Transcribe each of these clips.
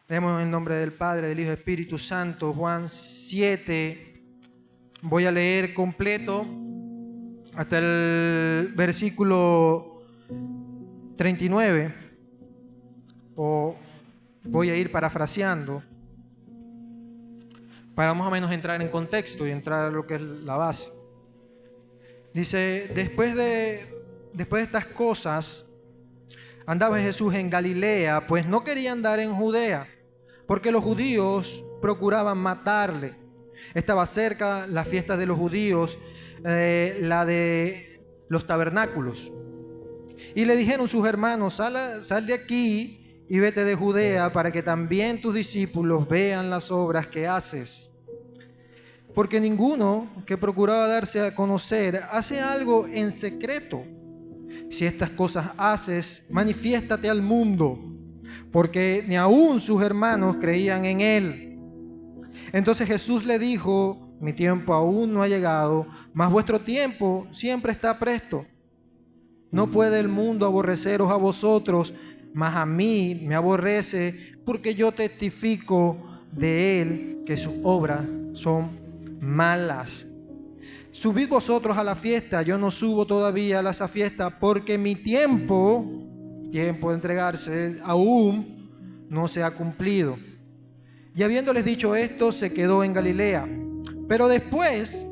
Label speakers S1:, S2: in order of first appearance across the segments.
S1: Leemos en el nombre del Padre, del Hijo y del Espíritu Santo, Juan 7. Voy a leer completo hasta el versículo 39, o voy a ir parafraseando para más o menos entrar en contexto y entrar a lo que es la base. Dice, después de estas cosas, andaba Jesús en Galilea, pues no quería andar en Judea, porque los judíos procuraban matarle. Estaba cerca la fiesta de los judíos, la de los tabernáculos. Y le dijeron sus hermanos, sal de aquí y vete de Judea, para que también tus discípulos vean las obras que haces. Porque ninguno que procuraba darse a conocer hace algo en secreto. Si estas cosas haces, manifiéstate al mundo, porque ni aun sus hermanos creían en él. Entonces Jesús le dijo, mi tiempo aún no ha llegado, mas vuestro tiempo siempre está presto. No puede el mundo aborreceros a vosotros, mas a mí me aborrece, porque yo testifico de él que sus obras son malas. Subid vosotros a la fiesta, yo no subo todavía a esa fiesta, porque mi tiempo de entregarse aún no se ha cumplido. Y habiéndoles dicho esto, se quedó en Galilea. Pero después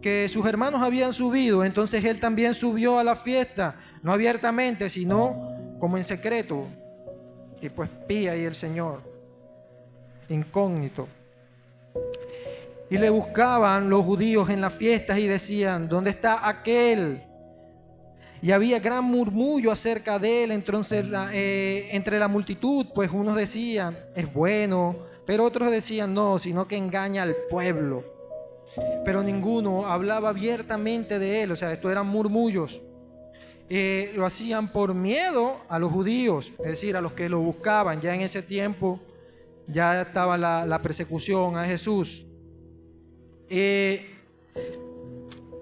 S1: que sus hermanos habían subido, entonces él también subió a la fiesta, no abiertamente, sino como en secreto, tipo espía y el Señor, incógnito. Y le buscaban los judíos en las fiestas y decían, ¿dónde está aquel? Y había gran murmullo acerca de él. Entonces entre la multitud, pues unos decían, es bueno, pero otros decían, no, sino que engaña al pueblo. Pero ninguno hablaba abiertamente de él. O sea, esto eran murmullos. Lo hacían por miedo a los judíos, es decir, a los que lo buscaban. Ya en ese tiempo ya estaba la persecución a Jesús.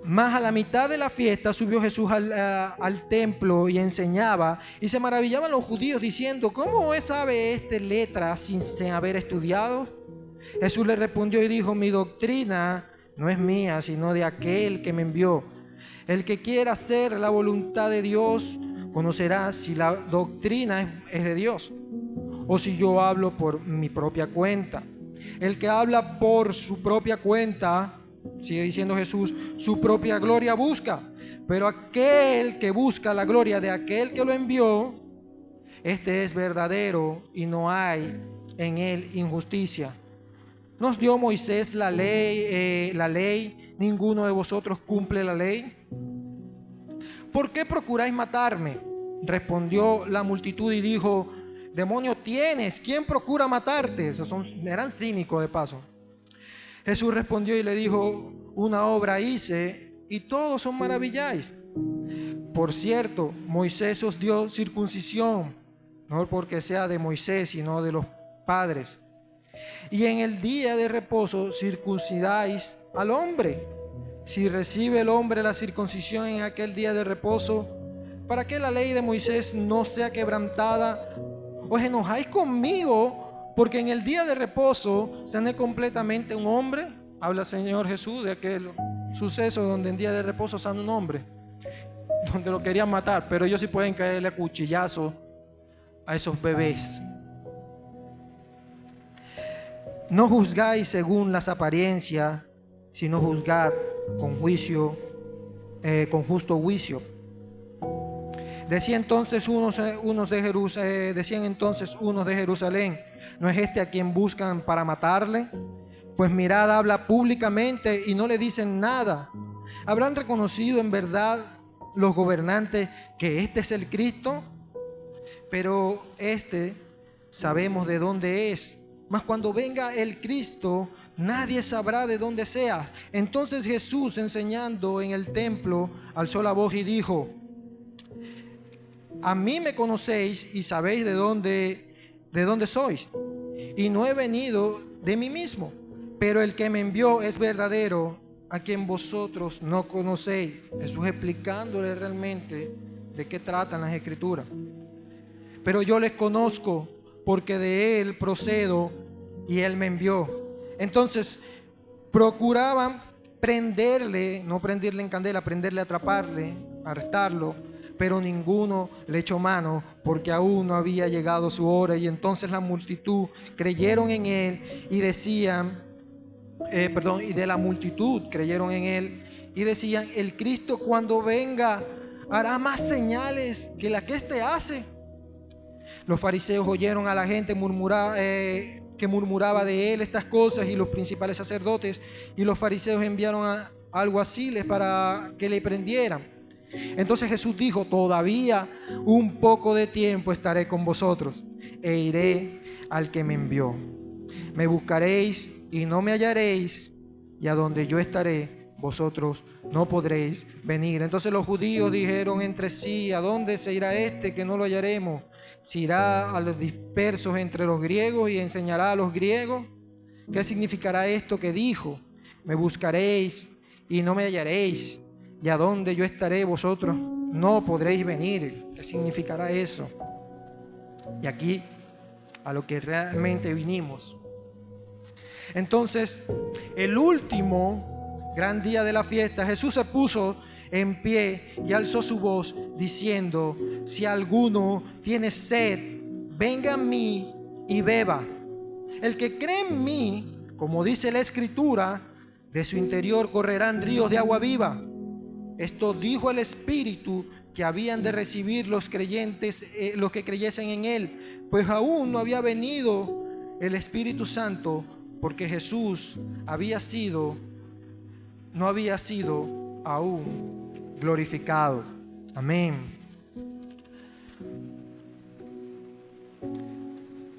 S1: Más a la mitad de la fiesta subió Jesús al templo y enseñaba, y se maravillaban los judíos diciendo, ¿cómo sabe este letra sin haber estudiado? Jesús le respondió y dijo, mi doctrina no es mía, sino de aquel que me envió. El que quiera hacer la voluntad de Dios conocerá si la doctrina es de Dios o si yo hablo por mi propia cuenta. El que habla por su propia cuenta, sigue diciendo Jesús, su propia gloria busca. Pero aquel que busca la gloria de aquel que lo envió, este es verdadero y no hay en él injusticia. ¿Nos dio Moisés la ley? ¿Ninguno de vosotros cumple la ley? ¿Por qué procuráis matarme? Respondió la multitud y dijo, demonio tienes, ¿quién procura matarte? Eran cínicos de paso. Jesús respondió y le dijo, una obra hice y todos os maravilláis. Por cierto, Moisés os dio circuncisión, no porque sea de Moisés, sino de los padres. Y en el día de reposo circuncidáis al hombre. Si recibe el hombre la circuncisión en aquel día de reposo, para que la ley de Moisés no sea quebrantada, os enojáis conmigo, porque en el día de reposo sané completamente un hombre. Habla el Señor Jesús de aquel suceso donde en día de reposo sana un hombre, donde lo querían matar, pero ellos sí pueden caerle a cuchillazo a esos bebés. No juzgáis según las apariencias, sino juzgad con juicio, con justo juicio. Decían entonces unos de Jerusalén, ¿no es este a quien buscan para matarle? Pues mirad, habla públicamente y no le dicen nada. ¿Habrán reconocido en verdad los gobernantes que este es el Cristo? Pero sabemos de dónde es. Mas cuando venga el Cristo, nadie sabrá de dónde sea. Entonces Jesús, enseñando en el templo, alzó la voz y dijo, a mí me conocéis y sabéis de dónde sois. Y no he venido de mí mismo, pero el que me envió es verdadero, a quien vosotros no conocéis. Jesús explicándole realmente de qué tratan las Escrituras. Pero yo les conozco, porque de Él procedo y Él me envió. Entonces procuraban prenderle, no prenderle en candela, prenderle, atraparle, arrestarlo, pero ninguno le echó mano, porque aún no había llegado su hora. Y entonces la multitud creyeron en Él y decían, y de la multitud creyeron en Él y decían: el Cristo, cuando venga, hará más señales que las que éste hace. Los fariseos oyeron a la gente que murmuraba de Él estas cosas, y los principales sacerdotes y los fariseos enviaron a alguaciles para que le prendieran. Entonces Jesús dijo: todavía un poco de tiempo estaré con vosotros e iré al que me envió. Me buscaréis y no me hallaréis, y a donde yo estaré, vosotros no podréis venir. Entonces los judíos dijeron entre sí: ¿a dónde se irá este que no lo hallaremos? ¿Se irá a los dispersos entre los griegos y enseñará a los griegos? ¿Qué significará esto que dijo? Me buscaréis y no me hallaréis, y a donde yo estaré, vosotros no podréis venir. ¿Qué significará eso? Y aquí, a lo que realmente vinimos. Entonces, el último gran día de la fiesta, Jesús se puso en pie y alzó su voz diciendo: si alguno tiene sed, venga a mí y beba. El que cree en mí, como dice la Escritura, de su interior correrán ríos de agua viva. Esto dijo el Espíritu que habían de recibir los creyentes, los que creyesen en Él, pues aún no había venido el Espíritu Santo, porque Jesús no había sido aún glorificado. Amén.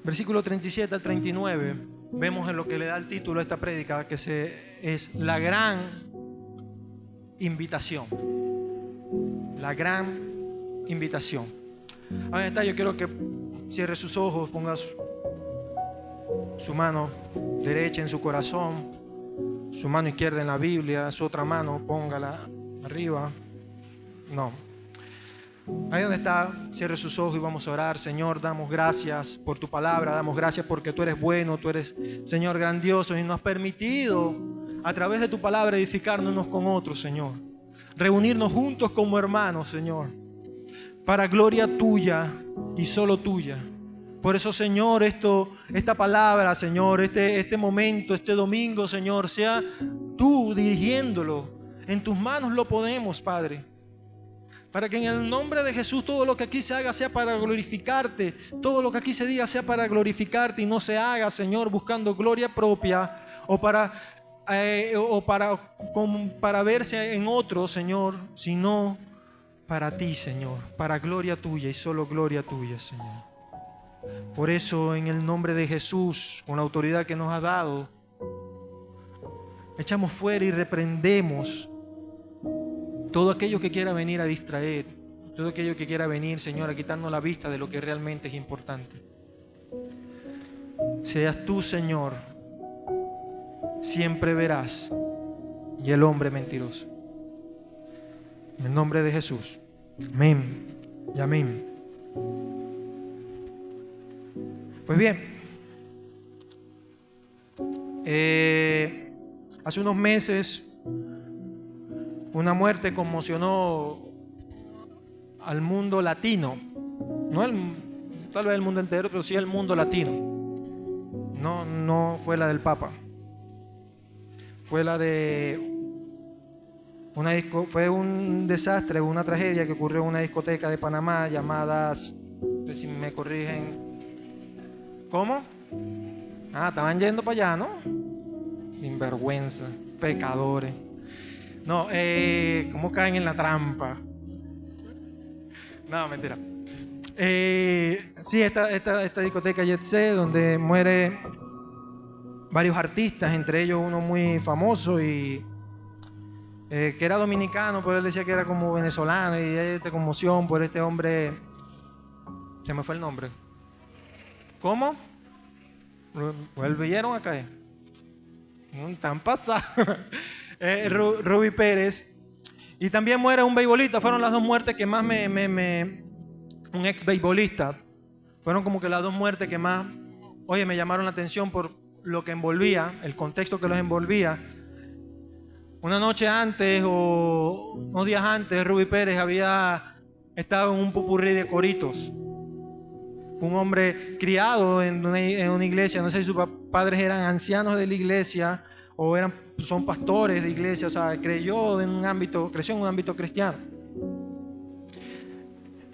S1: Versículo 37 al 39, vemos en lo que le da el título a esta prédica, que es la gran invitación. La gran invitación. Ahí está. Yo quiero que cierre sus ojos, ponga su mano derecha en su corazón, su mano izquierda en la Biblia, su otra mano póngala arriba. No. Ahí donde está, cierre sus ojos y vamos a orar. Señor, damos gracias por tu palabra, damos gracias porque tú eres bueno, tú eres, Señor, grandioso, y nos has permitido a través de tu palabra edificarnos unos con otros, Señor. Reunirnos juntos como hermanos, Señor, para gloria tuya y solo tuya. Por eso, Señor, esta palabra, Señor, este momento, este domingo, Señor, sea tú dirigiéndolo. En tus manos lo ponemos, Padre. Para que en el nombre de Jesús todo lo que aquí se haga sea para glorificarte. Todo lo que aquí se diga sea para glorificarte y no se haga, Señor, buscando gloria propia o para verse en otros, Señor, sino para ti, Señor, para gloria tuya y solo gloria tuya, Señor. Por eso, en el nombre de Jesús, con la autoridad que nos ha dado, echamos fuera y reprendemos todo aquello que quiera venir a distraer, todo aquello que quiera venir, Señor, a quitarnos la vista de lo que realmente es importante. Seas tú, Señor, siempre verás, y el hombre mentiroso. En el nombre de Jesús. Amén y amén. Pues bien, hace unos meses una muerte conmocionó al mundo latino, tal vez el mundo entero, pero sí el mundo latino. No fue la del Papa, fue la de fue un desastre, una tragedia que ocurrió en una discoteca de Panamá llamada, si me corrigen, ¿cómo? Estaban yendo para allá, ¿no? Sinvergüenza, pecadores. No, ¿cómo caen en la trampa? No, mentira. Sí, esta discoteca Jet Set, donde mueren varios artistas, entre ellos uno muy famoso y que era dominicano, pero él decía que era como venezolano, y hay esta conmoción por este hombre. Se me fue el nombre. ¿Cómo? ¿Volvieron a caer? Están pasados. Ruby Pérez. Y también muere un beisbolista. Fueron las dos muertes que más un ex beisbolista Fueron como que las dos muertes que más, oye, me llamaron la atención por lo que envolvía, el contexto que los envolvía. Una noche antes o unos días antes, Rubí Pérez había estado en un popurrí de coritos. Un hombre criado en una iglesia, no sé si sus padres eran ancianos de la iglesia o son pastores de iglesia, o sea, creció en un ámbito cristiano.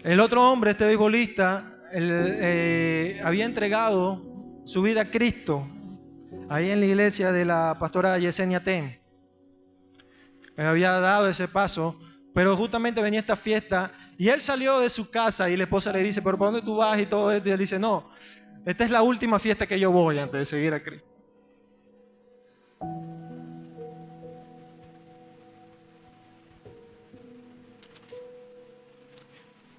S1: El otro hombre, este beisbolista, había entregado su vida a Cristo ahí en la iglesia de la pastora Yesenia Ten. Había dado ese paso, pero justamente venía esta fiesta y él salió de su casa y la esposa le dice, ¿pero para dónde tú vas? Y todo esto, y él dice, no, esta es la última fiesta que yo voy antes de seguir a Cristo.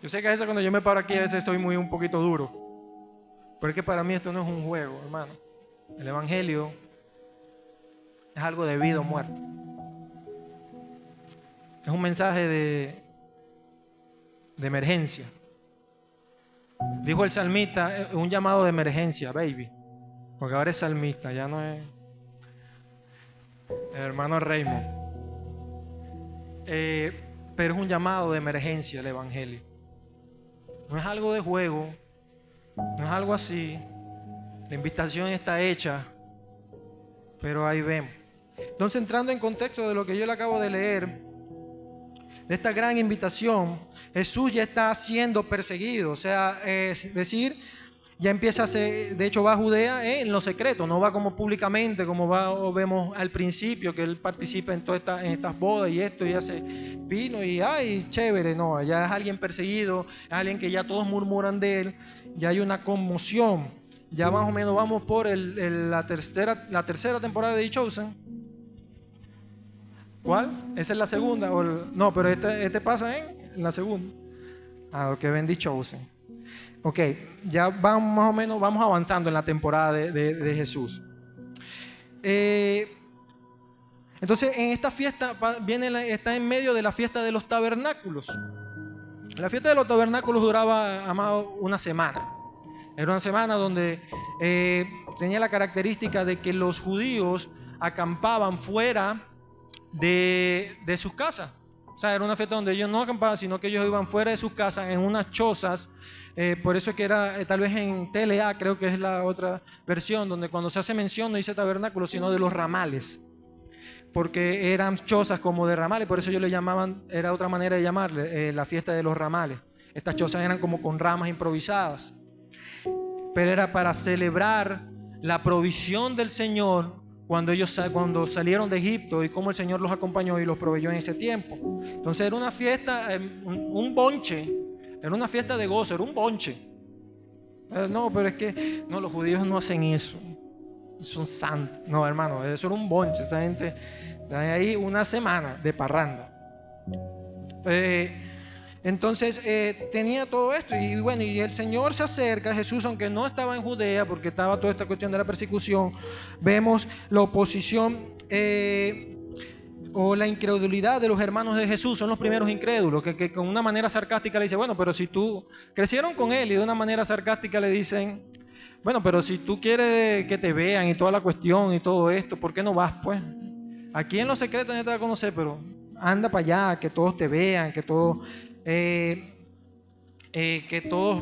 S1: Yo sé que a veces cuando yo me paro aquí a veces soy un poquito duro, pero es que para mí esto no es un juego, hermano. El evangelio es algo de vida o muerte. Es un mensaje de emergencia. Dijo el salmista, un llamado de emergencia, baby. Porque ahora es salmista, ya no es el hermano Raymond. Pero es un llamado de emergencia el evangelio. No es algo de juego, no es algo así. La invitación está hecha, pero ahí vemos. Entonces, entrando en contexto de lo que yo le acabo de leer, de esta gran invitación, Jesús ya está siendo perseguido, o sea, es decir, ya empieza a ser, de hecho va a Judea en lo secreto, no va como públicamente, como vemos al principio, que él participa en todas estas bodas y esto, y hace vino y ¡ay, chévere! No, ya es alguien perseguido, es alguien que ya todos murmuran de él, ya hay una conmoción, ya más o menos vamos por la tercera temporada de The Chosen. ¿Cuál? ¿Esa es la segunda? No, pero este pasa en la segunda. Lo que ven The Chosen. Ok, ya vamos más o menos, vamos avanzando en la temporada de Jesús. Entonces, en esta fiesta está en medio de la fiesta de los tabernáculos. La fiesta de los tabernáculos duraba, amado, una semana. Era una semana donde tenía la característica de que los judíos acampaban fuera de sus casas. O sea, era una fiesta donde ellos no acampaban, sino que ellos iban fuera de sus casas en unas chozas. Por eso es que era, tal vez en TLA, creo que es la otra versión, donde cuando se hace mención no dice tabernáculo, sino de los ramales. Porque eran chozas como de ramales, por eso ellos le llamaban, era otra manera de llamarle, la fiesta de los ramales. Estas chozas eran como con ramas improvisadas. Pero era para celebrar la provisión del Señor cuando salieron de Egipto y cómo el Señor los acompañó y los proveyó en ese tiempo. Entonces era una fiesta, un bonche, era una fiesta de gozo, era un bonche. No, pero es que no, los judíos no hacen eso, son santos. No, hermano, eso era un bonche, esa gente está ahí una semana de parranda. Entonces tenía todo esto y bueno, y el Señor se acerca, Jesús, aunque no estaba en Judea porque estaba toda esta cuestión de la persecución, vemos la oposición o la incredulidad de los hermanos de Jesús. Son los primeros incrédulos que con una manera sarcástica le dicen, bueno, pero si tú crecieron con él, y de una manera sarcástica le dicen, bueno, pero si tú quieres que te vean y toda la cuestión y todo esto, ¿por qué no vas pues? Aquí en lo secreto nadie te va a conocer, pero anda para allá, que todos te vean, que todos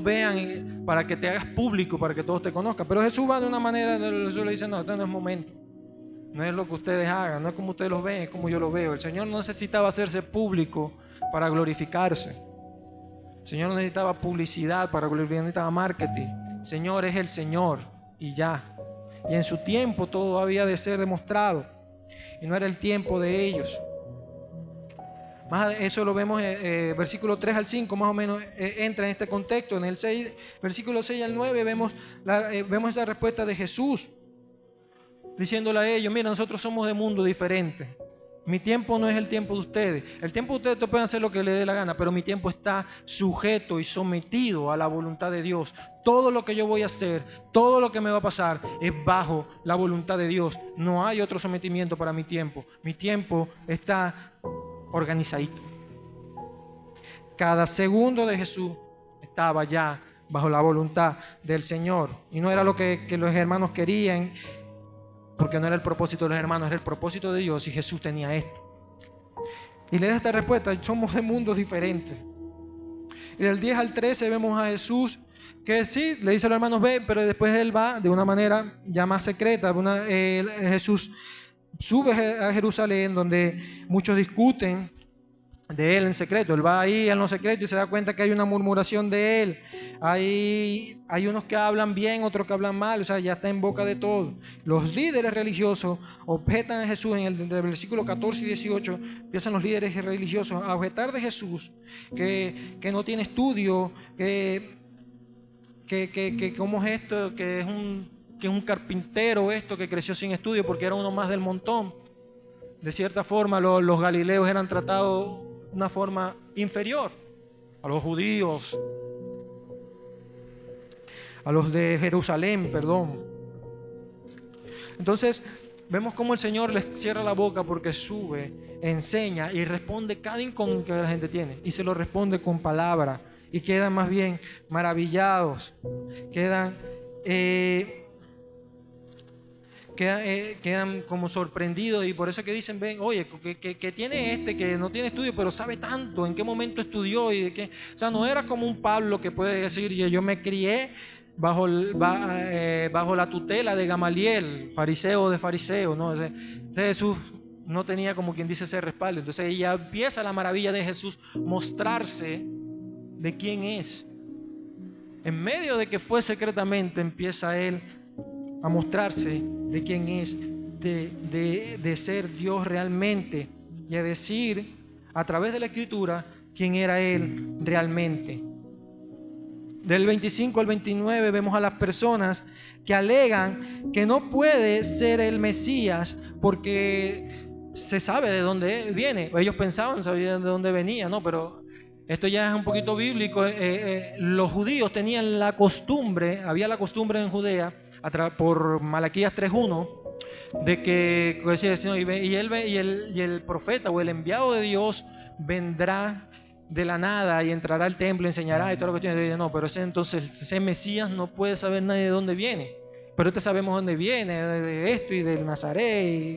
S1: vean, para que te hagas público, para que todos te conozcan. Pero Jesús va de una manera, Jesús le dice, no, este no es momento, no es lo que ustedes hagan, no es como ustedes lo ven, es como yo lo veo. El Señor no necesitaba hacerse público para glorificarse. El Señor no necesitaba publicidad para glorificar, no necesitaba marketing. El Señor es el Señor y ya. Y en su tiempo todo había de ser demostrado y no era el tiempo de ellos. Eso lo vemos en versículo 3 al 5, más o menos entra en este contexto. En el 6, versículo 6 al 9 vemos esa respuesta de Jesús, diciéndole a ellos, mira, nosotros somos de mundo diferente. Mi tiempo no es el tiempo de ustedes. El tiempo de ustedes pueden hacer lo que les dé la gana, pero mi tiempo está sujeto y sometido a la voluntad de Dios. Todo lo que yo voy a hacer, todo lo que me va a pasar es bajo la voluntad de Dios. No hay otro sometimiento para mi tiempo. Mi tiempo está organizadito. Cada segundo de Jesús estaba ya bajo la voluntad del Señor. Y no era lo que los hermanos querían, porque no era el propósito de los hermanos, era el propósito de Dios, y Jesús tenía esto. Y le da esta respuesta: somos de mundos diferentes. Y del 10 al 13 vemos a Jesús que sí, le dice a los hermanos ven, pero después él va de una manera ya más secreta. Jesús sube a Jerusalén, donde muchos discuten de él en secreto. Él va ahí en lo secreto y se da cuenta que hay una murmuración de él. Hay unos que hablan bien, otros que hablan mal, o sea, ya está en boca de todos. Los líderes religiosos objetan a Jesús. En el versículo 14 y 18 empiezan los líderes religiosos a objetar de Jesús que no tiene estudio, que cómo es esto, que es un carpintero esto, que creció sin estudio porque era uno más del montón. De cierta forma los galileos eran tratados de una forma inferior a los judíos, a los de Jerusalén, perdón. Entonces vemos cómo el Señor les cierra la boca porque sube, enseña y responde cada incógnito que la gente tiene, y se lo responde con palabra, y quedan más bien maravillados, quedan como sorprendidos. Y por eso que dicen, ven, oye, que tiene este que no tiene estudio pero sabe tanto, en qué momento estudió y de qué. O sea, no era como un Pablo que puede decir, yo me crié bajo la tutela de Gamaliel, fariseo de fariseo, ¿no? Jesús no tenía, como quien dice, ese respaldo. Entonces ya empieza la maravilla de Jesús mostrarse de quién es. En medio de que fue secretamente, empieza él a mostrarse de quién es, de ser Dios realmente, y a decir a través de la Escritura quién era él realmente. Del 25 al 29 vemos a las personas que alegan que no puede ser el Mesías porque se sabe de dónde viene. Ellos sabían de dónde venía, ¿no? Pero esto ya es un poquito bíblico. Los judíos tenían la costumbre, había la costumbre en Judea, por Malaquías 3:1, de que y el profeta o el enviado de Dios vendrá de la nada y entrará al templo, enseñará y todo lo que tiene. No, pero ese Mesías no puede saber nadie de dónde viene. Pero sabemos dónde viene, de esto y del Nazaret.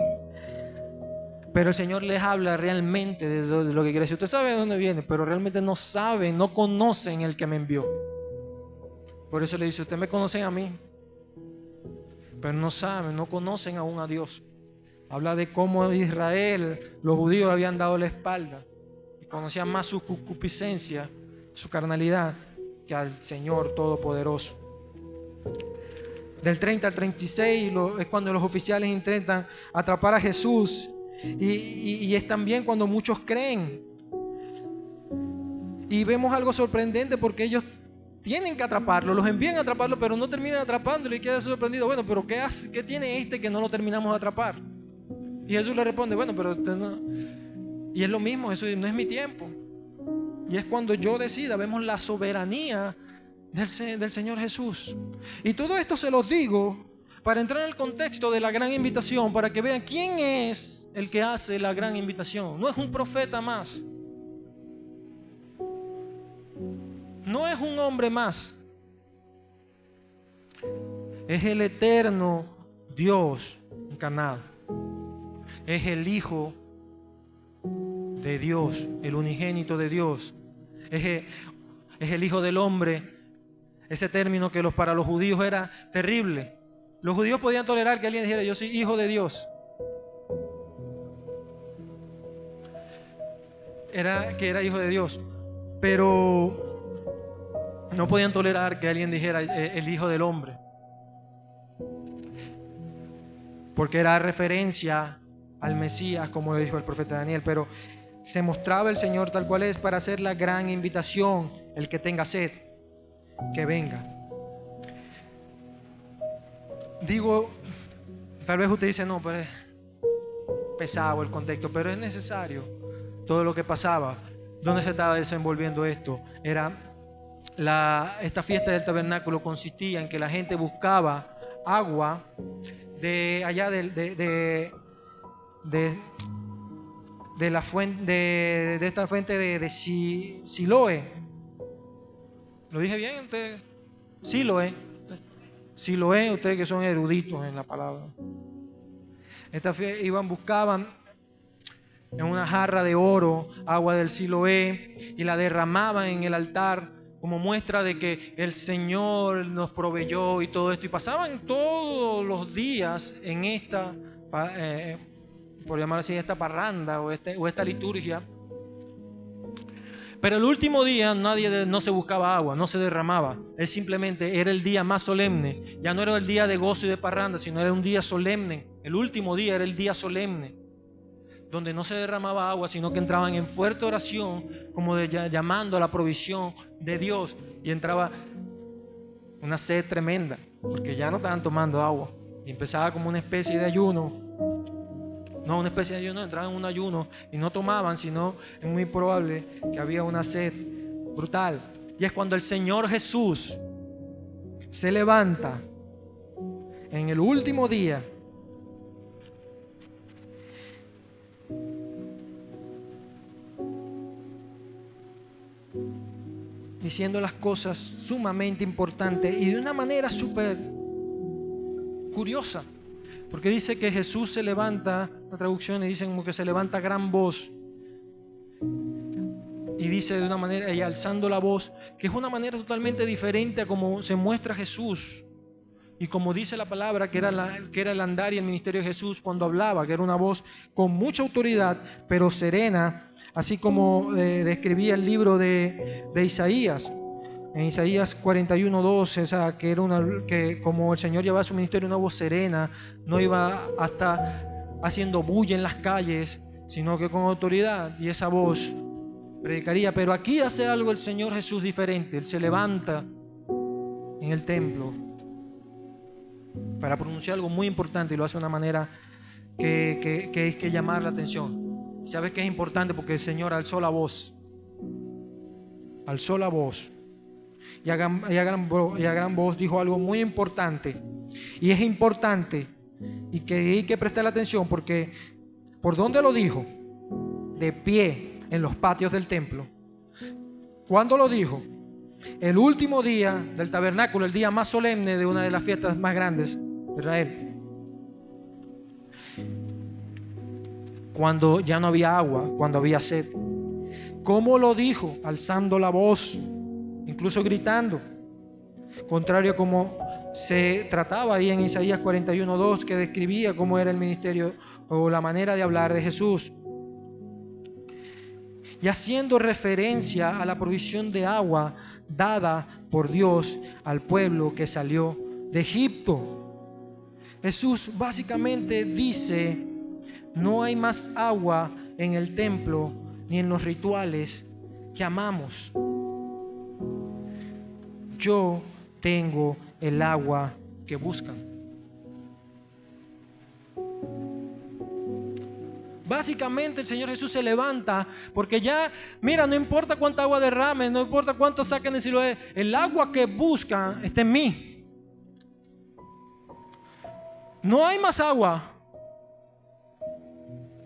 S1: Pero el Señor les habla realmente de lo que quiere decir. Usted sabe de dónde viene, pero realmente no saben, no conocen el que me envió. Por eso le dice, ustedes me conocen a mí, pero no saben, no conocen aún a Dios. Habla de cómo Israel, los judíos habían dado la espalda y conocían más su concupiscencia, su carnalidad, que al Señor Todopoderoso. Del 30 al 36 es cuando los oficiales intentan atrapar a Jesús, y es también cuando muchos creen. Y vemos algo sorprendente porque ellos tienen que atraparlo, los envían a atraparlo, pero no terminan atrapándolo, y queda sorprendido. Bueno, pero ¿qué tiene este que no lo terminamos de atrapar? Y Jesús le responde, bueno, pero usted no. Y es lo mismo, eso no es mi tiempo. Y es cuando yo decida. Vemos la soberanía del Señor Jesús. Y todo esto se los digo para entrar en el contexto de la gran invitación, para que vean quién es el que hace la gran invitación. No es un profeta más. No es un hombre más. Es el eterno Dios encarnado. Es el Hijo de Dios, el unigénito de Dios. Es el Hijo del Hombre. Ese término que para los judíos era terrible. Los judíos podían tolerar que alguien dijera, yo soy hijo de Dios. Que era hijo de Dios. Pero no podían tolerar que alguien dijera el Hijo del Hombre, porque era referencia al Mesías, como lo dijo el profeta Daniel. Pero se mostraba el Señor tal cual es para hacer la gran invitación. El que tenga sed, que venga. Digo, tal vez usted dice, no, pero es pesado el contexto, pero es necesario todo lo que pasaba. ¿Dónde se estaba desenvolviendo esto? Esta fiesta del tabernáculo consistía en que la gente buscaba agua de allá de la fuente, de esta fuente de Siloé. ¿Lo dije bien? Siloé. Siloé, ustedes que son eruditos en la palabra. Buscaban en una jarra de oro agua del Siloé y la derramaban en el altar como muestra de que el Señor nos proveyó y todo esto. Y pasaban todos los días en esta, por llamarlo así, esta parranda o esta liturgia. Pero el último día no se buscaba agua, no se derramaba. Él simplemente era el día más solemne. Ya no era el día de gozo y de parranda, sino era un día solemne. El último día era el día solemne, donde no se derramaba agua, sino que entraban en fuerte oración, como llamando a la provisión de Dios. Y entraba una sed tremenda, porque ya no estaban tomando agua. Y empezaba como una especie de ayuno. No, una especie de ayuno, entraban en un ayuno y no tomaban, sino es muy probable que había una sed brutal. Y es cuando el Señor Jesús se levanta en el último día diciendo las cosas sumamente importantes y de una manera súper curiosa. Porque dice que Jesús se levanta, la traducción dice como que se levanta a gran voz. Y dice de una manera, y alzando la voz, que es una manera totalmente diferente a como se muestra Jesús. Y como dice la palabra, que era el andar y el ministerio de Jesús cuando hablaba, que era una voz con mucha autoridad, pero serena, así como describía el libro de Isaías. En Isaías 41:12, o sea, que como el Señor llevaba su ministerio, una voz serena, no iba hasta haciendo bulla en las calles, sino que con autoridad, y esa voz predicaría. Pero aquí hace algo el Señor Jesús diferente. Él se levanta en el templo para pronunciar algo muy importante y lo hace de una manera que hay que llamar la atención. ¿Sabes qué es importante? Porque el Señor alzó la voz. Alzó la voz. Y a gran voz dijo algo muy importante. Y es importante y que hay que prestarle atención porque ¿por dónde lo dijo? De pie en los patios del templo. ¿Cuándo lo dijo? El último día del tabernáculo, el día más solemne de una de las fiestas más grandes de Israel. Cuando ya no había agua, cuando había sed. ¿Cómo lo dijo? Alzando la voz, incluso gritando, contrario a como se trataba ahí en Isaías 41:2, que describía cómo era el ministerio o la manera de hablar de Jesús, y haciendo referencia a la provisión de agua dada por Dios al pueblo que salió de Egipto. Jesús básicamente dice: no hay más agua en el templo ni en los rituales que amamos. Yo tengo el agua que buscan. Básicamente el Señor Jesús se levanta porque ya, mira, no importa cuánta agua derramen, no importa cuánto saquen de Siloé, el agua que buscan está en mí. No hay más agua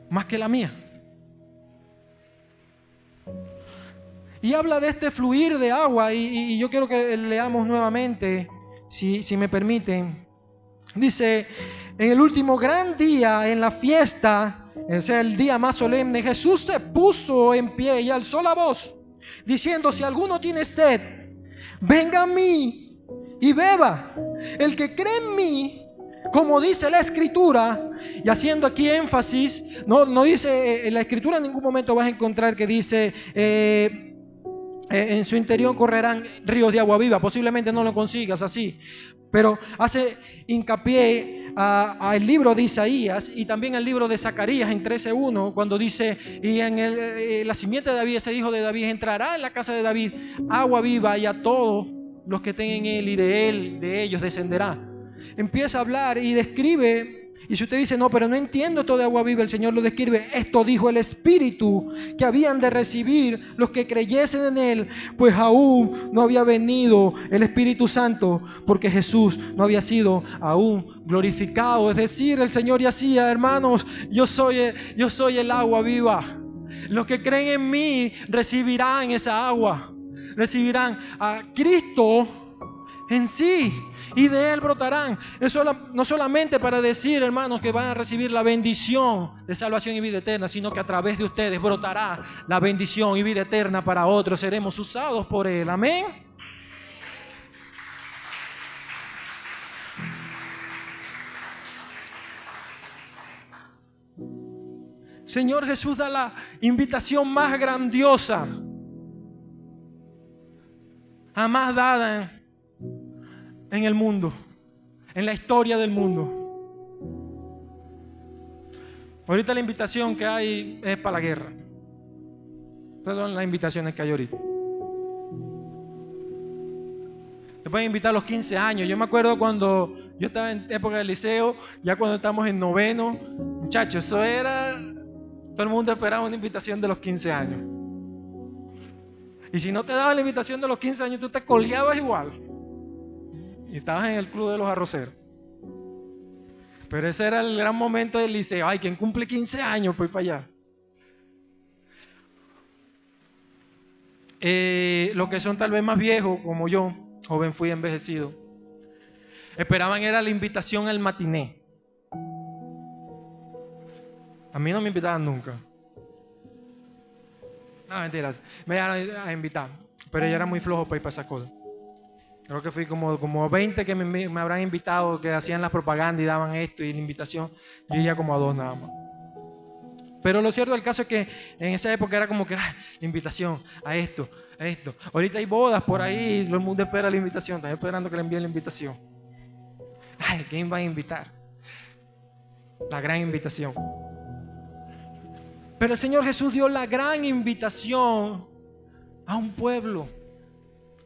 S1: más que la mía. Y habla de este fluir de agua y yo quiero que leamos nuevamente, si me permiten. Dice: en el último gran día, en la fiesta, o sea, el día más solemne, Jesús se puso en pie y alzó la voz, diciendo: si alguno tiene sed, venga a mí y beba. El que cree en mí, como dice la Escritura, y haciendo aquí énfasis, no dice, en la Escritura en ningún momento vas a encontrar que dice en su interior correrán ríos de agua viva. Posiblemente no lo consigas así, pero hace hincapié al libro de Isaías y también al libro de Zacarías en 13:1, cuando dice: y en la simiente de David, ese hijo de David, entrará en la casa de David agua viva, y a todos los que estén en él, y de él, de ellos descenderá. Empieza a hablar y describe. Y si usted dice: no, pero no entiendo esto de agua viva, el Señor lo describe: esto dijo el Espíritu que habían de recibir los que creyesen en Él, pues aún no había venido el Espíritu Santo, porque Jesús no había sido aún glorificado. Es decir, el Señor decía: hermanos, yo soy el agua viva. Los que creen en mí recibirán esa agua, recibirán a Cristo. en sí, y de Él brotarán. Eso no solamente para decir, hermanos, que van a recibir la bendición de salvación y vida eterna, sino que a través de ustedes brotará la bendición y vida eterna para otros. Seremos usados por Él. Amén. Señor Jesús da la invitación más grandiosa jamás dada en el mundo, en la historia del mundo. Ahorita la invitación que hay es para la guerra. Estas son las invitaciones que hay ahorita. Te pueden invitar a los 15 años. Yo me acuerdo cuando yo estaba en época del liceo, ya cuando estábamos en noveno, muchachos, eso era, todo el mundo esperaba una invitación de los 15 años. Y si no te daban la invitación de los 15 años, tú te coleabas igual. Y estabas en el club de los arroceros. Pero ese era el gran momento del liceo. Ay, quien cumple 15 años, pues para allá. Los que son tal vez más viejos, como yo, joven fui envejecido, esperaban era la invitación al matiné. A mí no me invitaban nunca. No, mentiras. Me iban a invitar, pero yo era muy flojo para ir para esas cosas. Creo que fui como 20 que me habrán invitado, que hacían la propaganda y daban esto y la invitación. Yo iría como a 2 nada más. Pero lo cierto del caso es que en esa época era como que la invitación a esto, a esto. Ahorita hay bodas por ahí, todo el mundo espera la invitación. Están esperando que le envíen la invitación. Ay, ¿quién va a invitar? La gran invitación. Pero el Señor Jesús dio la gran invitación a un pueblo.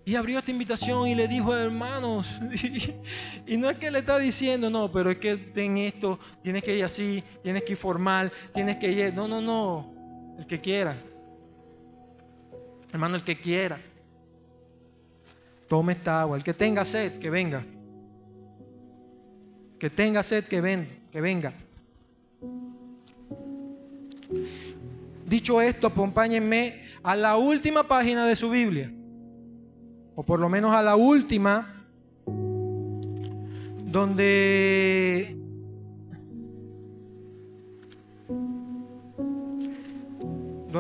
S1: Y abrió esta invitación y le dijo, hermanos, y no es que le está diciendo, no, pero es que en esto tienes que ir así, tienes que ir formal, tienes que ir, no, el que quiera. Hermano, el que quiera. Tome esta agua, el que tenga sed, que venga. Que tenga sed, que venga. Dicho esto, acompáñenme a la última página de su Biblia, o por lo menos a la última, donde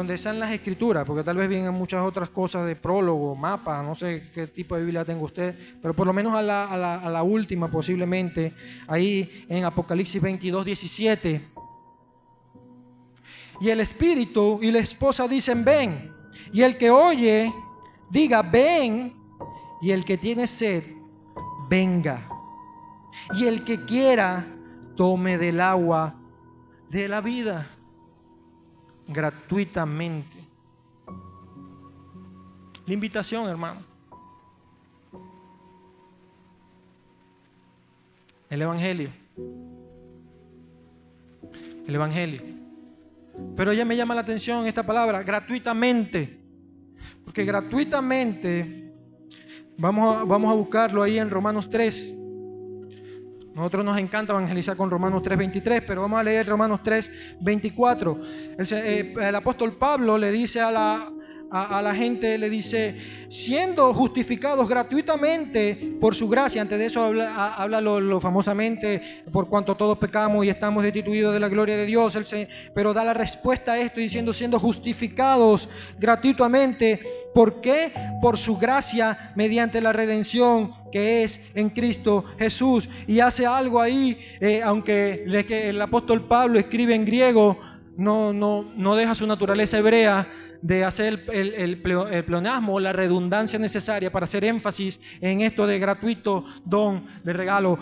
S1: están las escrituras, porque tal vez vienen muchas otras cosas de prólogo, mapa, no sé qué tipo de Biblia tenga usted, pero por lo menos a la última posiblemente, ahí en Apocalipsis 22:17. Y el Espíritu y la esposa dicen, ven. Y el que oye, diga, ven. Y el que tiene sed, venga. Y el que quiera, tome del agua de la vida, gratuitamente. La invitación, hermano. El Evangelio. El Evangelio. Pero ya me llama la atención esta palabra, gratuitamente. Porque gratuitamente, vamos a buscarlo ahí en Romanos 3. Nosotros nos encanta evangelizar con Romanos 3:23, pero vamos a leer Romanos 3:24. El apóstol Pablo le dice a la gente, le dice, siendo justificados gratuitamente por su gracia. Antes de eso habla lo famosamente, por cuanto todos pecamos y estamos destituidos de la gloria de Dios. Pero da la respuesta a esto diciendo, siendo justificados gratuitamente. ¿Por qué? Por su gracia mediante la redención que es en Cristo Jesús. Y hace algo ahí, aunque el apóstol Pablo escribe en griego, no deja su naturaleza hebrea de hacer el pleonasmo, la redundancia necesaria para hacer énfasis en esto de gratuito, don, de regalo,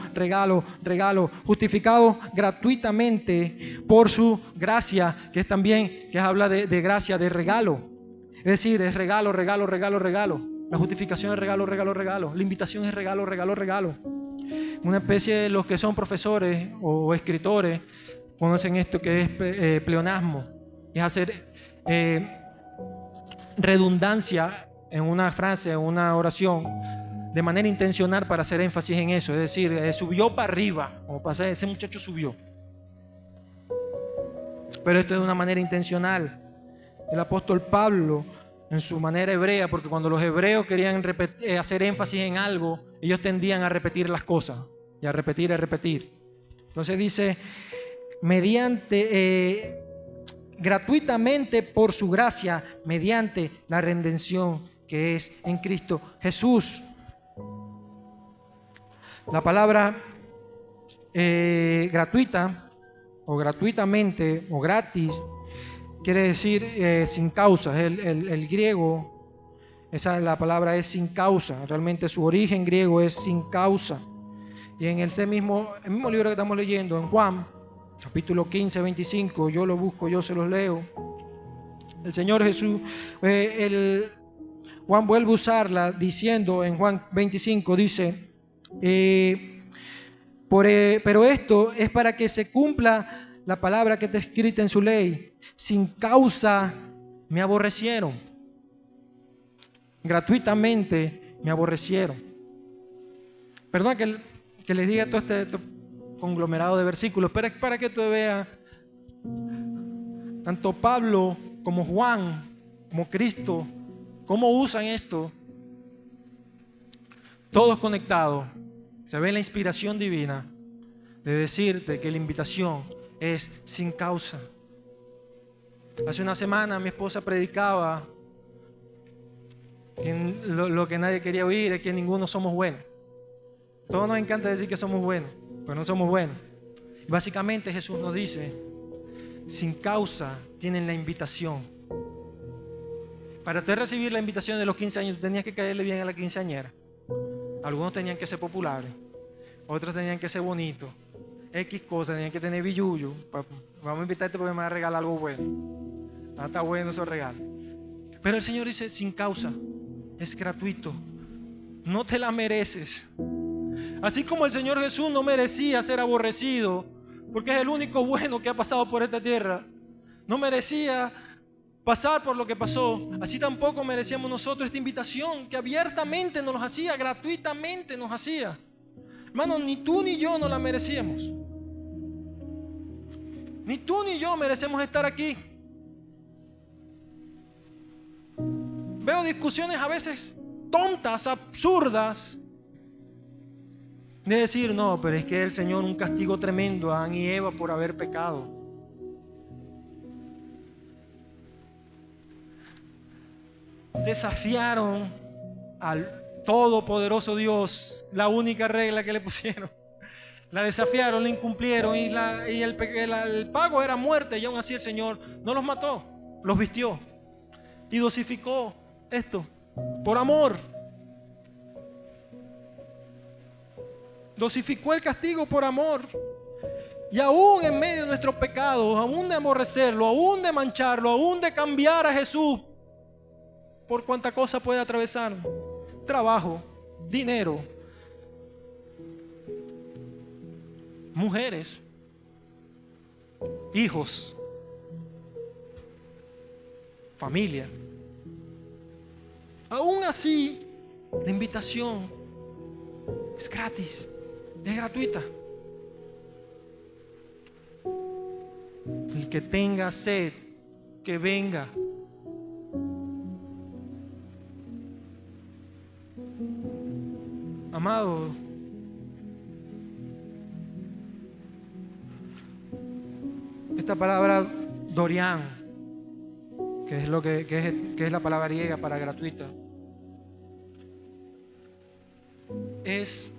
S1: justificado gratuitamente por su gracia, que es también, que habla de gracia, de regalo. Es decir, es regalo. La justificación es regalo. La invitación es regalo. Una especie de los que son profesores o escritores conocen esto que es pleonasmo. Es hacer redundancia en una frase, en una oración, de manera intencional para hacer énfasis en eso. Es decir, subió para arriba, como pasa, ese muchacho subió. Pero esto es de una manera intencional. El apóstol Pablo en su manera hebrea, porque cuando los hebreos querían hacer énfasis en algo, ellos tendían a repetir las cosas y a repetir. Entonces dice, gratuitamente por su gracia, mediante la redención que es en Cristo Jesús. La palabra gratuita o gratuitamente o gratis quiere decir sin causa. El griego, la palabra es sin causa. Realmente su origen griego es sin causa. Y en el mismo libro que estamos leyendo, en Juan, capítulo 15, 25, yo lo busco, yo se los leo. El Señor Jesús, Juan vuelve a usarla diciendo en Juan 25, dice, pero esto es para que se cumpla la palabra que está escrita en su ley. Sin causa me aborrecieron. Gratuitamente me aborrecieron. Perdón que les diga todo este conglomerado de versículos, pero es para que tú veas tanto Pablo como Juan, como Cristo, cómo usan esto. Todos conectados. Se ve la inspiración divina de decirte que la invitación es sin causa. Hace una semana mi esposa predicaba que lo que nadie quería oír es que ninguno somos buenos. Todos nos encanta decir que somos buenos, pero no somos buenos. Básicamente Jesús nos dice, sin causa tienen la invitación. Para usted recibir la invitación de los 15 años, tenías que caerle bien a la quinceañera. Algunos tenían que ser populares, otros tenían que ser bonitos, X cosas, tenían que tener billuyo. Vamos a invitarte porque me va a regalar algo bueno. Está bueno esos regalos. Pero el Señor dice, sin causa, es gratuito, no te la mereces. Así como el Señor Jesús no merecía ser aborrecido, porque es el único bueno que ha pasado por esta tierra, no merecía pasar por lo que pasó, así tampoco merecíamos nosotros esta invitación que abiertamente nos hacía, gratuitamente nos hacía. Hermanos, ni tú ni yo nos la merecíamos. Ni tú ni yo merecemos estar aquí. Veo discusiones a veces tontas, absurdas, de decir, no, pero es que el Señor un castigo tremendo a Adán y Eva por haber pecado. Desafiaron al todopoderoso Dios, la única regla que le pusieron. La desafiaron, la incumplieron y el pago era muerte, y aún así el Señor no los mató, los vistió y dosificó esto por amor. Dosificó el castigo por amor. Y aún en medio de nuestros pecados, aún de aborrecerlo, aún de mancharlo, aún de cambiar a Jesús por cuánta cosa puede atravesar, trabajo, dinero, mujeres, hijos, familia. Aún así, la invitación es gratis, es gratuita. El que tenga sed, que venga. Amado, esta palabra Dorian, que es la palabra griega para gratuita, es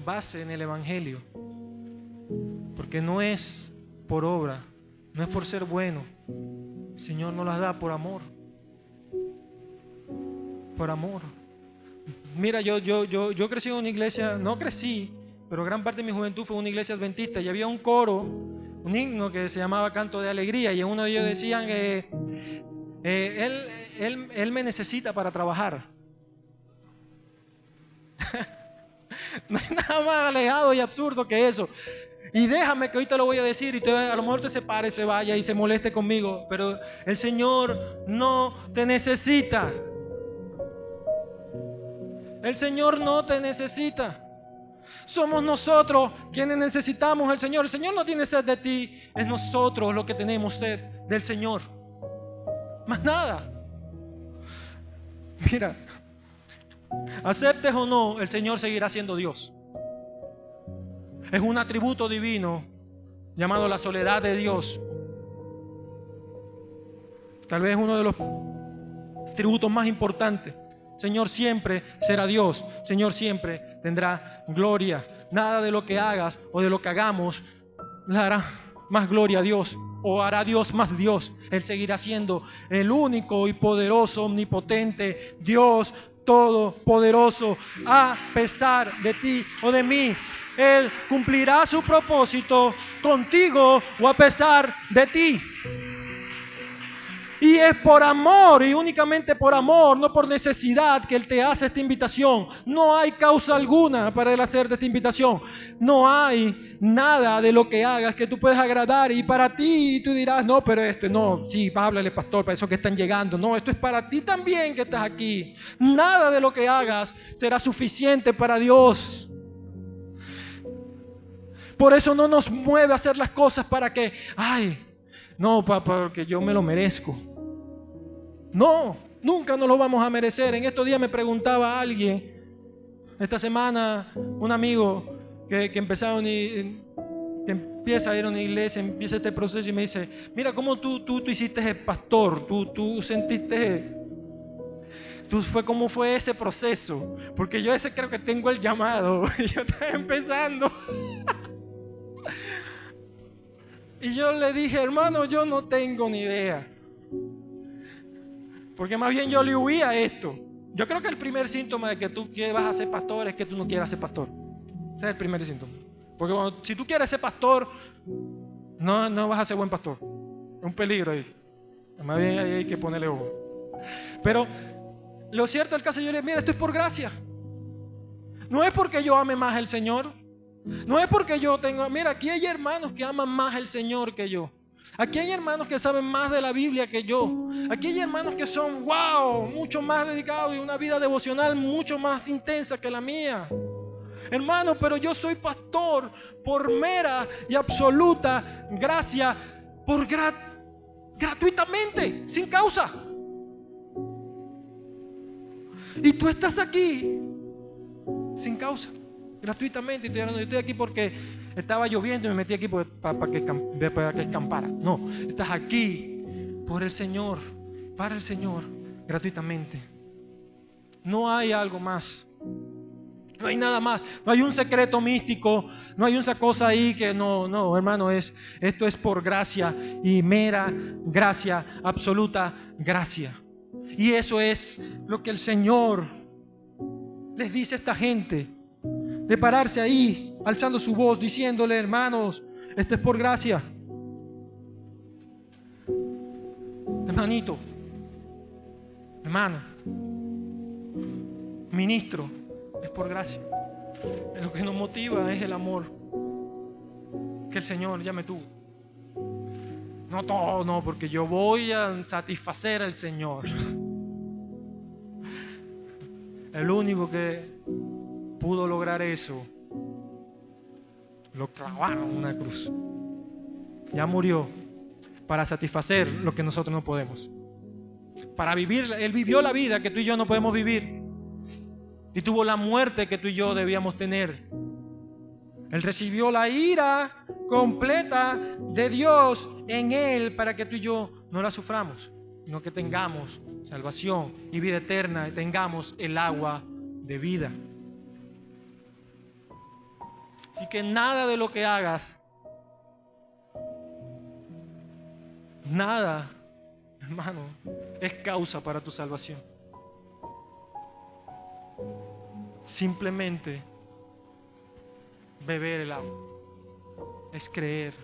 S1: base en el Evangelio, porque no es por obra, no es por ser bueno. El Señor nos las da por amor. Por amor. Mira, yo crecí en una iglesia, no crecí, pero gran parte de mi juventud fue en una iglesia adventista, y había un coro, un himno que se llamaba Canto de Alegría, y en uno de ellos decían él me necesita para trabajar. No hay nada más alejado y absurdo que eso. Y déjame que hoy te lo voy a decir, y a lo mejor te se pare, se vaya y se moleste conmigo, pero el Señor no te necesita. El Señor no te necesita. Somos nosotros quienes necesitamos al Señor. El Señor no tiene sed de ti, es nosotros los que tenemos sed del Señor. Más nada. Mira, aceptes o no, el Señor seguirá siendo Dios. Es un atributo divino llamado la soledad de Dios. Tal vez uno de los atributos más importantes. Señor siempre será Dios. Señor siempre tendrá gloria. Nada de lo que hagas o de lo que hagamos le hará más gloria a Dios o hará Dios más Dios. Él seguirá siendo el único y poderoso, omnipotente Dios todopoderoso, a pesar de ti o de mí. Él cumplirá su propósito contigo o a pesar de ti. Y es por amor y únicamente por amor, no por necesidad, que Él te hace esta invitación. No hay causa alguna para Él hacerte esta invitación. No hay nada de lo que hagas que tú puedas agradar. Y para ti tú dirás, no, pero esto, no, sí, háblale, pastor, para eso que están llegando. No, esto es para ti también que estás aquí. Nada de lo que hagas será suficiente para Dios. Por eso no nos mueve a hacer las cosas para que, no, porque yo me lo merezco. No, nunca nos lo vamos a merecer. En estos días me preguntaba alguien, esta semana, un amigo que empieza a ir a una iglesia, empieza este proceso y me dice, mira cómo tú hiciste el pastor, tú sentiste, cómo fue ese proceso, porque yo ese creo que tengo el llamado y yo estaba empezando. Y yo le dije, hermano, yo no tengo ni idea. Porque más bien yo le huía a esto. Yo creo que el primer síntoma de que tú vas a ser pastor es que tú no quieras ser pastor. Ese es el primer síntoma. Porque si tú quieres ser pastor, no vas a ser buen pastor. Es un peligro ahí. Más bien ahí hay que ponerle ojo. Pero lo cierto del caso, yo le dije, mira, esto es por gracia. No es porque yo ame más al Señor. No es porque yo tengo, mira, aquí hay hermanos que aman más al Señor que yo. Aquí hay hermanos que saben más de la Biblia que yo. Aquí hay hermanos que son, mucho más dedicados y una vida devocional mucho más intensa que la mía. Hermano, pero yo soy pastor por mera y absoluta gracia, gratuitamente, sin causa. Y tú estás aquí sin causa, gratuitamente. Yo estoy aquí porque estaba lloviendo y me metí aquí para que escampara. No, estás aquí por el Señor, para el Señor, gratuitamente. No hay algo más. No hay nada más. No hay un secreto místico. No hay una cosa ahí que no, hermano, esto es por gracia y mera gracia, absoluta gracia. Y eso es lo que el Señor les dice a esta gente. De pararse ahí, alzando su voz, diciéndole, hermanos, esto es por gracia. Hermanito, hermano, ministro, es por gracia. Lo que nos motiva es el amor que el Señor ya me tuvo. No todo, no, porque yo voy a satisfacer al Señor. El único que pudo lograr eso, lo clavaron en una cruz. Ya murió para satisfacer lo que nosotros no podemos. Para vivir, Él vivió la vida que tú y yo no podemos vivir. Y tuvo la muerte que tú y yo debíamos tener. Él recibió la ira completa de Dios en Él para que tú y yo no la suframos, sino que tengamos salvación y vida eterna y tengamos el agua de vida. Así que nada de lo que hagas, nada, hermano, es causa para tu salvación. Simplemente beber el agua es creer.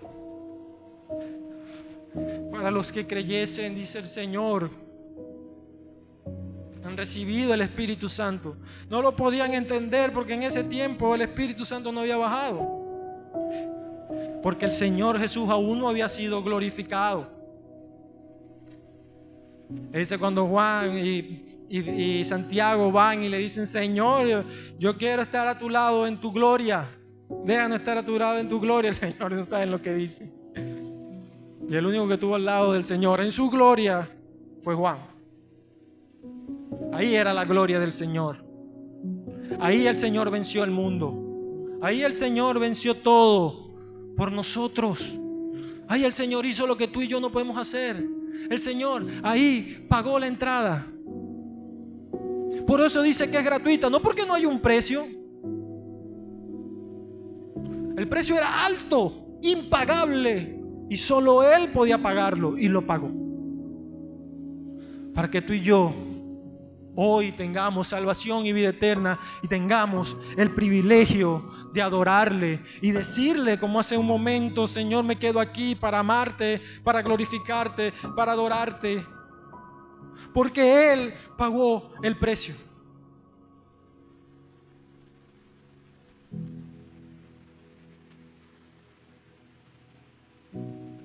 S1: Para los que creyesen, dice el Señor, han recibido el Espíritu Santo. No lo podían entender porque en ese tiempo el Espíritu Santo no había bajado, porque el Señor Jesús aún no había sido glorificado. Dice cuando Juan y Santiago van y le dicen, Señor, yo quiero estar a tu lado en tu gloria. Déjanos estar a tu lado en tu gloria. El Señor no sabe lo que dice. Y el único que estuvo al lado del Señor en su gloria fue Juan. Ahí era la gloria del Señor. Ahí el Señor venció el mundo. Ahí el Señor venció todo por nosotros. Ahí el Señor hizo lo que tú y yo no podemos hacer. El Señor ahí pagó la entrada. Por eso dice que es gratuita, no porque no hay un precio. El precio era alto, impagable, y solo Él podía pagarlo, y lo pagó. Para que tú y yo hoy tengamos salvación y vida eterna, y tengamos el privilegio de adorarle y decirle, como hace un momento: Señor, me quedo aquí para amarte, para glorificarte, para adorarte, porque Él pagó el precio.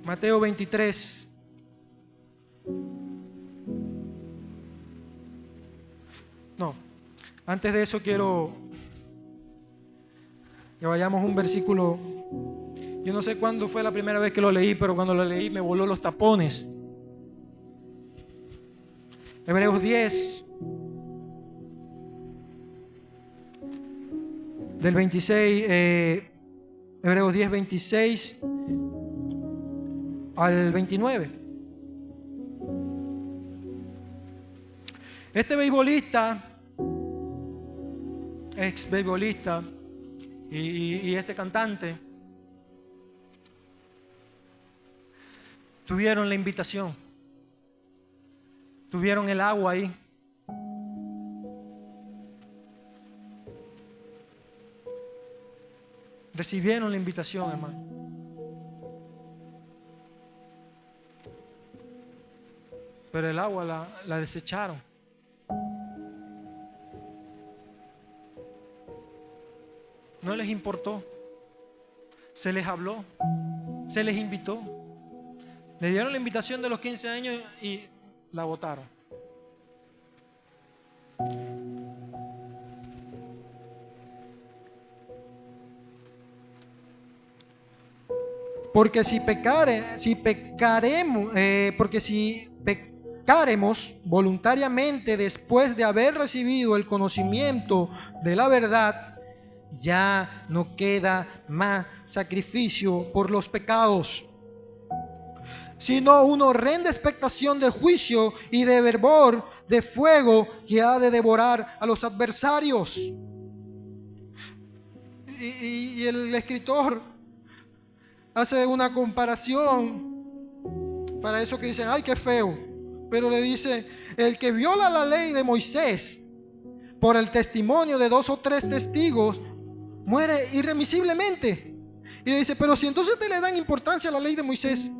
S1: Mateo 23. No, antes de eso quiero que vayamos a un versículo. Yo no sé cuándo fue la primera vez que lo leí, pero cuando lo leí me voló los tapones. Hebreos 10, del 26, Hebreos 10, 26 al 29. Este beisbolista, ex beisbolista, y este cantante tuvieron la invitación, tuvieron el agua ahí. Recibieron la invitación, hermano. Pero el agua la desecharon. No les importó. Se les habló, se les invitó. Le dieron la invitación de los 15 años y la botaron. Porque si pecaremos voluntariamente después de haber recibido el conocimiento de la verdad, ya no queda más sacrificio por los pecados, sino una horrenda expectación de juicio y de fervor de fuego que ha de devorar a los adversarios. Y el escritor hace una comparación para eso que dicen: ay, qué feo. Pero le dice: el que viola la ley de Moisés por el testimonio de 2 o 3 testigos muere irremisiblemente. Y le dice: pero si entonces te le dan importancia a la ley de Moisés,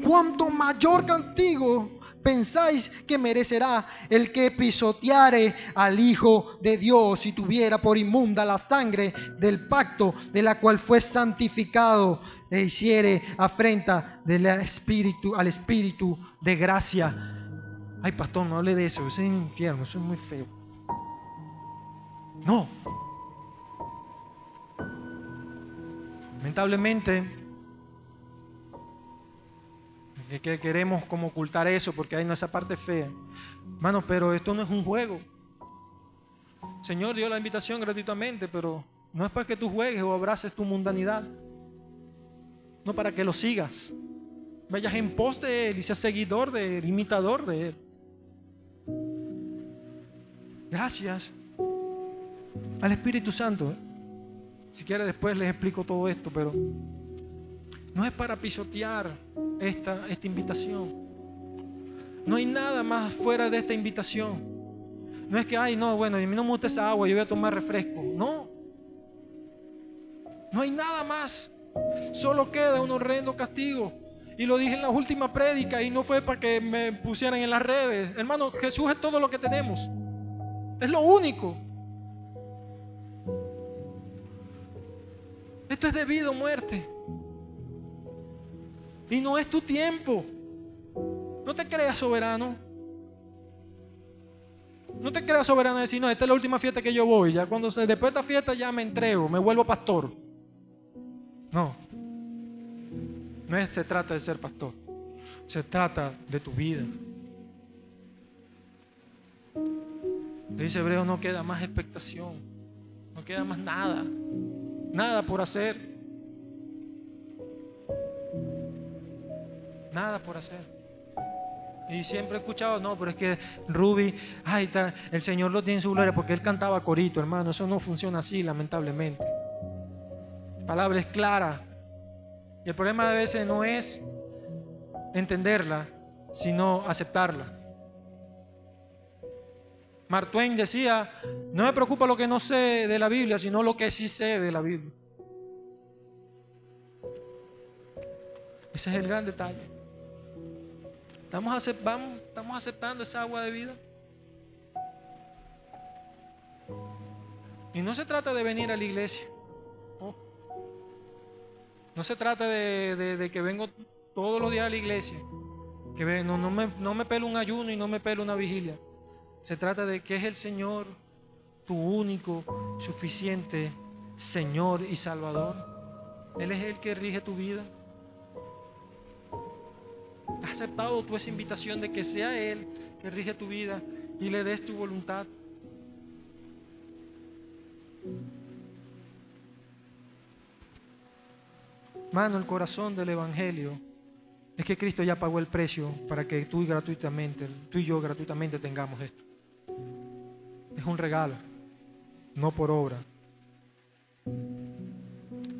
S1: ¿cuánto mayor castigo pensáis que merecerá el que pisoteare al Hijo de Dios y tuviera por inmunda la sangre del pacto de la cual fue santificado e hiciere afrenta al Espíritu de gracia? Ay, pastor, no hable de eso, eso es infierno, eso es muy feo. No. Lamentablemente, que queremos como ocultar eso porque hay esa parte fea. Hermanos, pero esto no es un juego. El Señor dio la invitación gratuitamente, pero no es para que tú juegues o abraces tu mundanidad. No para que lo sigas. Vayas en pos de Él y seas seguidor de Él, imitador de Él. Gracias al Espíritu Santo. Si quiere después les explico todo esto, pero no es para pisotear esta invitación. No hay nada más fuera de esta invitación. No es que, ay, no, bueno, a mí no me gusta esa agua, yo voy a tomar refresco. No. No hay nada más. Solo queda un horrendo castigo. Y lo dije en la última prédica y no fue para que me pusieran en las redes. Hermano, Jesús es todo lo que tenemos. Es lo único. Esto es de vida o muerte. Y no es tu tiempo. No te creas soberano. No te creas soberano de decir: no, esta es la última fiesta que yo voy. Ya cuando después de esta fiesta ya me entrego, me vuelvo pastor. No. No se trata de ser pastor. Se trata de tu vida. Le dice Hebreo, no queda más expectación, no queda más nada, nada por hacer, nada por hacer. Y siempre he escuchado, no, pero es que Ruby, ay, está, el Señor lo tiene en su gloria porque él cantaba corito, hermano. Eso no funciona así, lamentablemente. La palabra es clara. Y el problema a veces no es entenderla, sino aceptarla. Mark Twain decía, no me preocupa lo que no sé de la Biblia, sino lo que sí sé de la Biblia. Ese es el gran detalle. ¿Estamos aceptando esa agua de vida? Y no se trata de venir a la iglesia. No se trata de que vengo todos los días a la iglesia. Que no me pelo un ayuno y no me pelo una vigilia. Se trata de que es el Señor, tu único, suficiente Señor y Salvador. Él es el que rige tu vida. ¿Has aceptado tú esa invitación de que sea Él que rige tu vida y le des tu voluntad? Hermano, el corazón del Evangelio es que Cristo ya pagó el precio para que tú y yo gratuitamente tengamos esto. Es un regalo, no por obra.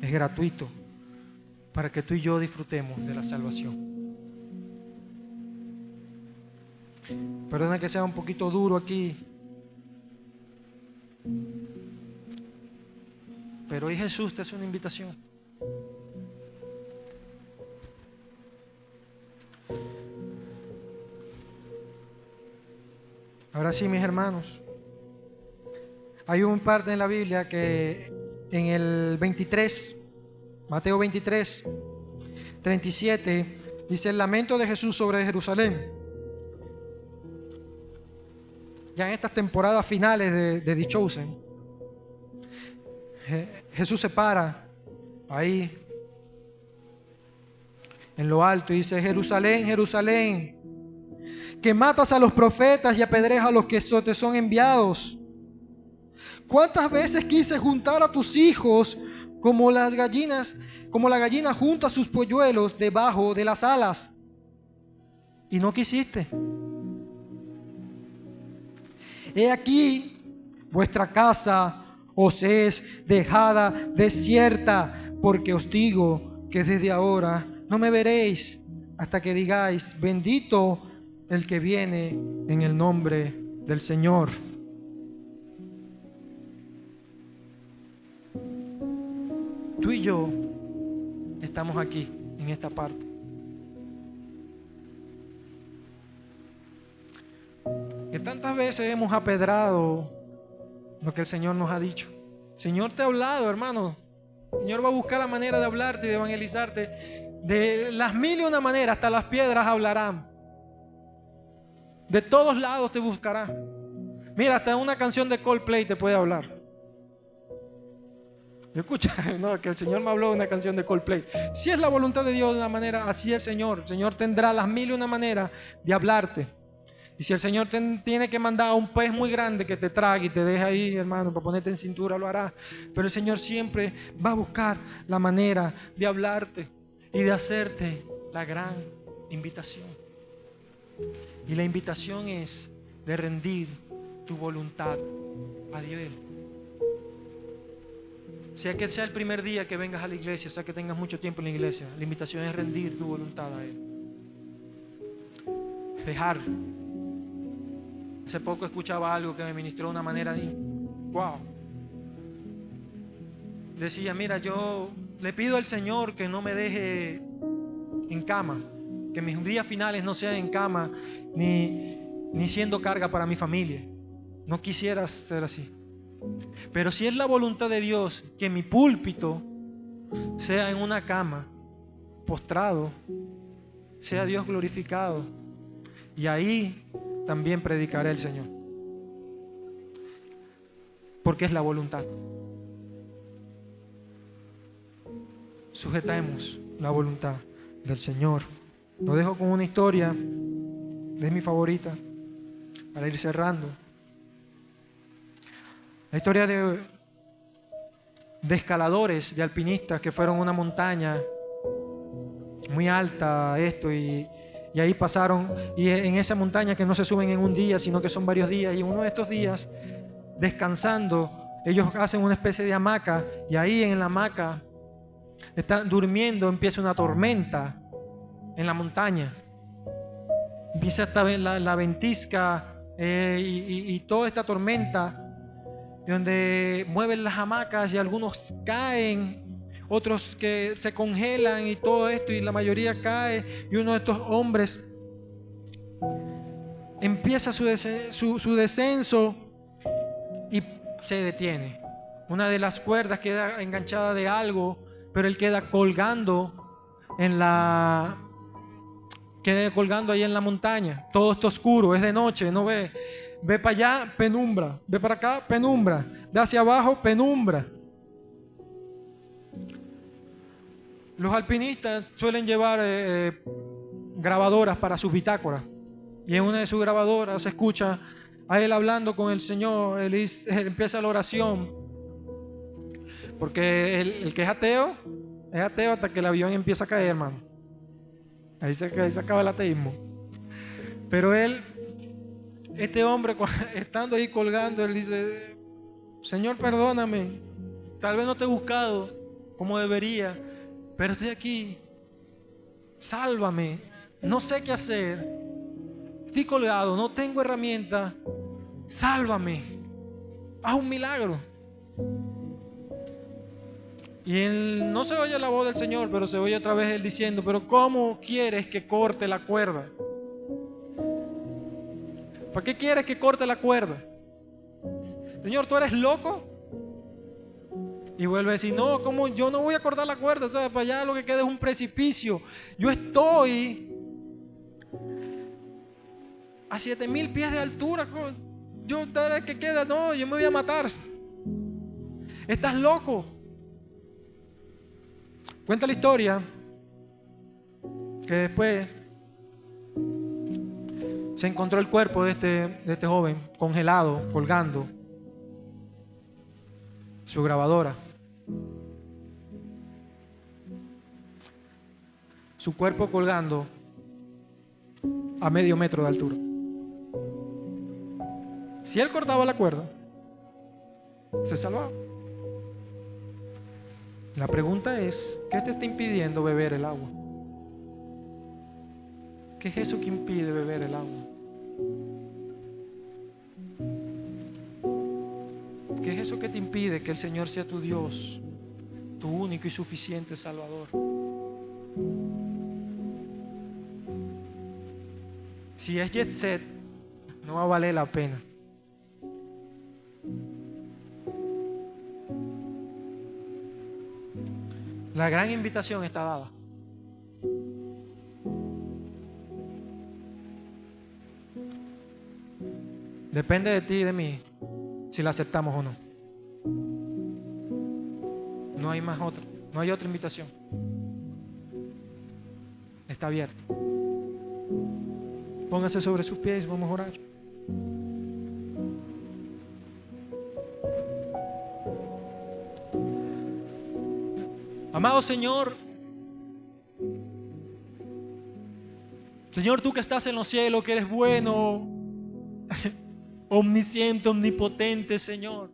S1: Es gratuito para que tú y yo disfrutemos de la salvación. Perdona que sea un poquito duro aquí, pero hoy Jesús te hace una invitación. Ahora sí, mis hermanos, hay un parte en la Biblia que en el 23, Mateo 23, 37, dice el lamento de Jesús sobre Jerusalén. Ya en estas temporadas finales de The Chosen, Jesús se para ahí en lo alto y dice: Jerusalén, Jerusalén, que matas a los profetas y apedrejas a los que te son enviados. ¿Cuántas veces quise juntar a tus hijos como la gallina junta a sus polluelos debajo de las alas? Y no quisiste. He aquí, vuestra casa os es dejada desierta, porque os digo que desde ahora no me veréis hasta que digáis: bendito el que viene en el nombre del Señor. Tú y yo estamos aquí, en esta parte. Que tantas veces hemos apedrado lo que el Señor nos ha dicho. El Señor te ha hablado, hermano. El Señor va a buscar la manera de hablarte y de evangelizarte. De las mil y una maneras, hasta las piedras hablarán. De todos lados te buscará. Mira, hasta una canción de Coldplay te puede hablar. Yo escucho, no, que el Señor me habló de una canción de Coldplay. Si es la voluntad de Dios de una manera, así el Señor. El Señor tendrá las mil y una maneras de hablarte. Y si el Señor tiene que mandar a un pez muy grande que te trague y te deje ahí, hermano, para ponerte en cintura, lo hará. Pero el Señor siempre va a buscar la manera de hablarte y de hacerte la gran invitación. Y la invitación es de rendir tu voluntad a Dios. Sea que sea el primer día que vengas a la iglesia, sea que tengas mucho tiempo en la iglesia, la invitación es rendir tu voluntad a Él. Dejar. Hace poco escuchaba algo que me ministró de una manera de wow. Decía: mira, yo le pido al Señor que no me deje en cama, que mis días finales no sean en cama ni siendo carga para mi familia. No quisiera ser así. Pero si es la voluntad de Dios que mi púlpito sea en una cama, postrado, sea Dios glorificado, y ahí también predicaré el Señor, porque es la voluntad. Sujetemos la voluntad del Señor. Lo dejo con una historia, es mi favorita, para ir cerrando. La historia de escaladores, de alpinistas que fueron a una montaña muy alta, y ahí pasaron, y en esa montaña que no se suben en un día, sino que son varios días, y uno de estos días, descansando, ellos hacen una especie de hamaca, y ahí en la hamaca, están durmiendo, empieza una tormenta en la montaña. Empieza la ventisca y toda esta tormenta, donde mueven las hamacas y algunos caen, otros que se congelan y todo esto, y la mayoría cae, y uno de estos hombres empieza su descenso y se detiene. Una de las cuerdas queda enganchada de algo, pero él queda colgando ahí en la montaña. Todo está oscuro, es de noche, no ve. Ve para allá, penumbra. Ve para acá, penumbra. Ve hacia abajo, penumbra. Los alpinistas suelen llevar grabadoras para sus bitácoras. Y en una de sus grabadoras se escucha a él hablando con el Señor. Él empieza la oración. Porque el que es ateo hasta que el avión empieza a caer, hermano. Ahí se acaba el ateísmo. Pero este hombre, estando ahí colgando, él dice: Señor, perdóname. Tal vez no te he buscado como debería, pero estoy aquí. Sálvame. No sé qué hacer. Estoy colgado, no tengo herramienta. Sálvame. Haz un milagro. Y él, no se oye la voz del Señor, pero se oye otra vez él diciendo: pero ¿cómo quieres que corte la cuerda? ¿Para qué quieres que corte la cuerda? Señor, ¿tú eres loco? Y vuelve a decir: no, ¿cómo? Yo no voy a cortar la cuerda, ¿sabes? Para allá lo que queda es un precipicio. Yo estoy a 7,000 pies de altura. Yo, ¿qué queda? No, yo me voy a matar. ¿Estás loco? Cuenta la historia que después se encontró el cuerpo de este joven congelado, colgando su grabadora. Su cuerpo colgando a medio metro de altura. Si él cortaba la cuerda, se salvaba. La pregunta es: ¿qué te está impidiendo beber el agua? ¿Qué es eso que impide beber el agua? ¿Qué es eso que te impide que el Señor sea tu Dios, tu único y suficiente Salvador? Si es jet set, no va a valer la pena. La gran invitación está dada. Depende de ti y de mí si la aceptamos o no. No hay más otra, no hay otra invitación. Está abierta. Póngase sobre sus pies, vamos a orar. Amado Señor, Señor, tú que estás en los cielos, que eres bueno, omnisciente, omnipotente, Señor.